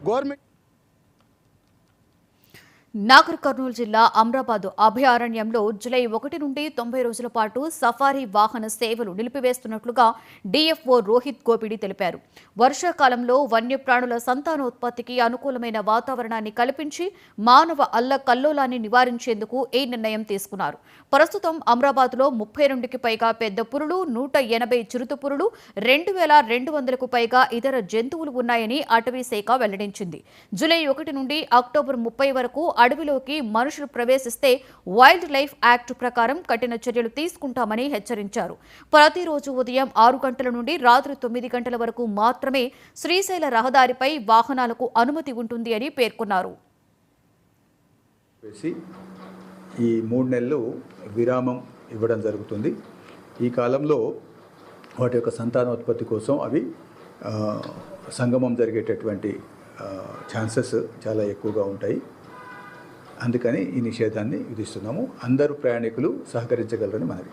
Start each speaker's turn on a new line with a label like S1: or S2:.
S1: Government
S2: Nagar Kurnool జిల్లా Amrabad అభయారణ్యంలో July 1 నుండి 90 రోజుల పాటు సఫారీ వాహన సేవలు నిలిపివేస్తున్నట్లుగా డీఎఫ్ఓ రోహిత్ గోపిడి తెలిపారు. వర్షాకాలంలో వన్యప్రాణుల సంతానోత్పత్తికి అనుకూలమైన వాతావరణాన్ని కల్పించి మానవ అల్లకల్లోలాన్ని నివారించేందుకు ఈ నిర్ణయం తీసుకున్నారు. ప్రస్తుతం అమ్రాబాద్లో 32కి పైగా పెద్ద పులులు, 180 చిరుత పులులు, 2200కు పైగా ఇతర జంతువులు ఉన్నాయని అటవీ శాఖ వెల్లడించింది. జూలై 1 నుండి అక్టోబర్ 30 వరకు అడవిలోకి మనుషులు ప్రవేశిస్తే వైల్డ్ లైఫ్ యాక్ట్ ప్రకారం కఠిన చర్యలు తీసుకుంటామని హెచ్చరించారు. ప్రతిరోజు ఉదయం 6 గంటల నుండి రాత్రి 9 గంటల వరకు మాత్రమే శ్రీశైల రహదారిపై వాహనాలకు అనుమతి ఉంటుంది అని పేర్కొన్నారు.
S3: ఈ 3 నెలలు విరామం ఇవ్వడం జరుగుతుంది. ఈ కాలంలో వాటి యొక్క సంతానోత్పత్తి కోసం అవి సంగమం జరిగేటటువంటి ఛాన్సెస్ చాలా ఎక్కువగా ఉంటాయి. అందుకని ఈ నిషేధాన్ని విధిస్తున్నాము. అందరూ ప్రయాణికులు సహకరించగలరని మనవి.